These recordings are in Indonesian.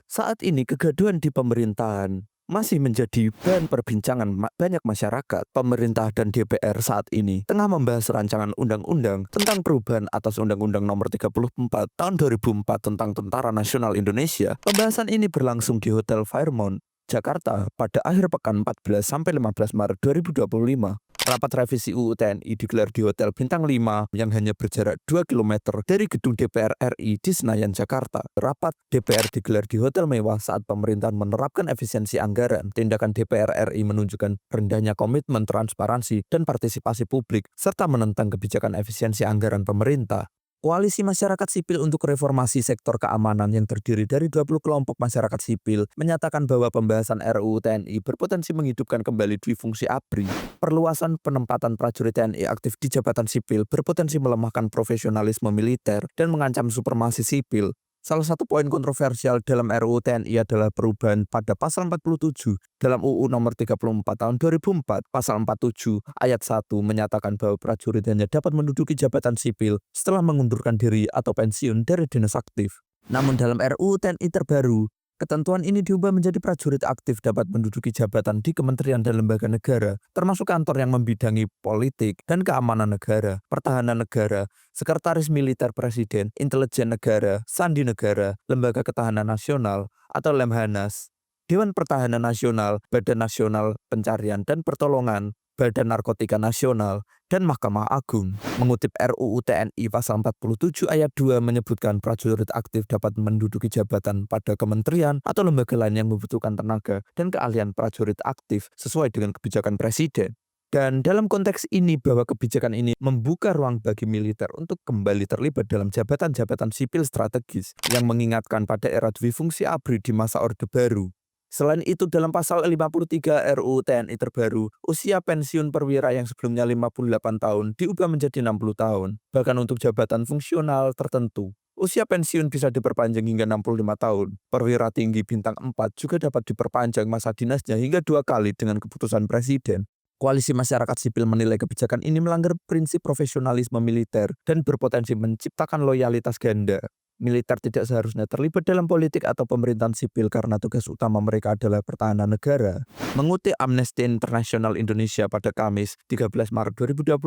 Saat ini kegaduhan di pemerintahan masih menjadi bahan perbincangan banyak masyarakat. Pemerintah dan DPR saat ini tengah membahas rancangan undang-undang tentang perubahan atas Undang-Undang Nomor 34 Tahun 2004 tentang Tentara Nasional Indonesia. Pembahasan ini berlangsung di Hotel Fairmont, Jakarta pada akhir pekan 14 sampai 15 Maret 2025. Rapat revisi UU TNI digelar di Hotel Bintang 5 yang hanya berjarak 2 km dari gedung DPR RI di Senayan, Jakarta. Rapat DPR digelar di hotel mewah saat pemerintahan menerapkan efisiensi anggaran. Tindakan DPR RI menunjukkan rendahnya komitmen transparansi dan partisipasi publik, serta menentang kebijakan efisiensi anggaran pemerintah. Koalisi Masyarakat Sipil untuk Reformasi Sektor Keamanan yang terdiri dari 20 kelompok masyarakat sipil menyatakan bahwa pembahasan RUU TNI berpotensi menghidupkan kembali dui fungsi ABRI. Perluasan penempatan prajurit TNI aktif di jabatan sipil berpotensi melemahkan profesionalisme militer dan mengancam supremasi sipil. Salah satu poin kontroversial dalam RUU TNI adalah perubahan pada pasal 47 dalam UU Nomor 34 Tahun 2004. Pasal 47 ayat 1 menyatakan bahwa prajurit hanya dapat menduduki jabatan sipil setelah mengundurkan diri atau pensiun dari dinas aktif. Namun dalam RUU TNI terbaru, ketentuan ini diubah menjadi prajurit aktif dapat menduduki jabatan di kementerian dan lembaga negara, termasuk kantor yang membidangi politik dan keamanan negara, pertahanan negara, sekretaris militer presiden, intelijen negara, sandi negara, lembaga ketahanan nasional atau Lemhanas, Dewan Pertahanan Nasional, Badan Nasional Pencarian dan Pertolongan, Badan Narkotika Nasional, dan Mahkamah Agung. Mengutip RUU TNI pasal 47 ayat 2 menyebutkan prajurit aktif dapat menduduki jabatan pada kementerian atau lembaga lain yang membutuhkan tenaga dan keahlian prajurit aktif sesuai dengan kebijakan presiden. Dan dalam konteks ini bahwa kebijakan ini membuka ruang bagi militer untuk kembali terlibat dalam jabatan-jabatan sipil strategis yang mengingatkan pada era dui fungsi ABRI di masa Orde Baru. Selain itu, dalam pasal 53 RUU TNI terbaru, usia pensiun perwira yang sebelumnya 58 tahun diubah menjadi 60 tahun. Bahkan untuk jabatan fungsional tertentu, usia pensiun bisa diperpanjang hingga 65 tahun. Perwira tinggi bintang 4 juga dapat diperpanjang masa dinasnya hingga 2 kali dengan keputusan presiden. Koalisi masyarakat sipil menilai kebijakan ini melanggar prinsip profesionalisme militer dan berpotensi menciptakan loyalitas ganda. Militer tidak seharusnya terlibat dalam politik atau pemerintahan sipil karena tugas utama mereka adalah pertahanan negara. Mengutip Amnesty International Indonesia pada Kamis 13 Maret 2025,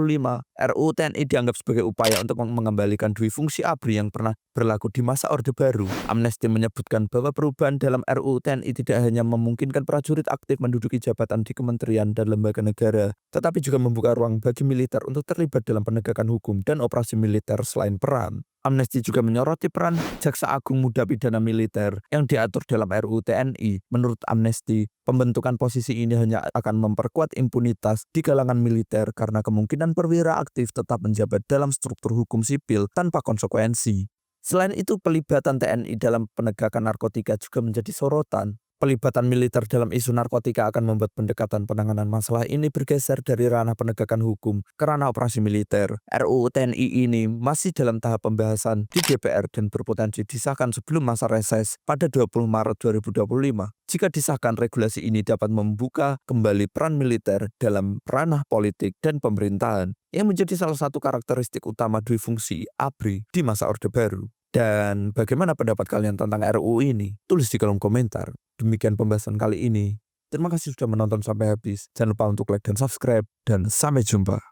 RUU TNI dianggap sebagai upaya untuk mengembalikan dui fungsi ABRI yang pernah berlaku di masa Orde Baru. Amnesty menyebutkan bahwa perubahan dalam RUU TNI tidak hanya memungkinkan prajurit aktif menduduki jabatan di kementerian dan lembaga negara, tetapi juga membuka ruang bagi militer untuk terlibat dalam penegakan hukum dan operasi militer selain perang. Amnesty juga menyoroti peran Jaksa Agung Muda Pidana Militer yang diatur dalam RUU TNI. Menurut Amnesty, pembentukan posisi ini hanya akan memperkuat impunitas di kalangan militer karena kemungkinan perwira aktif tetap menjabat dalam struktur hukum sipil tanpa konsekuensi. Selain itu, pelibatan TNI dalam penegakan narkotika juga menjadi sorotan. Pelibatan militer dalam isu narkotika akan membuat pendekatan penanganan masalah ini bergeser dari ranah penegakan hukum ke ranah operasi militer. RUU TNI ini masih dalam tahap pembahasan di DPR dan berpotensi disahkan sebelum masa reses pada 20 Maret 2025. Jika disahkan, regulasi ini dapat membuka kembali peran militer dalam ranah politik dan pemerintahan yang menjadi salah satu karakteristik utama dui fungsi ABRI di masa Orde Baru. Dan bagaimana pendapat kalian tentang RUU ini? Tulis di kolom komentar. Demikian pembahasan kali ini. Terima kasih sudah menonton sampai habis. Jangan lupa untuk like dan subscribe. Dan sampai jumpa.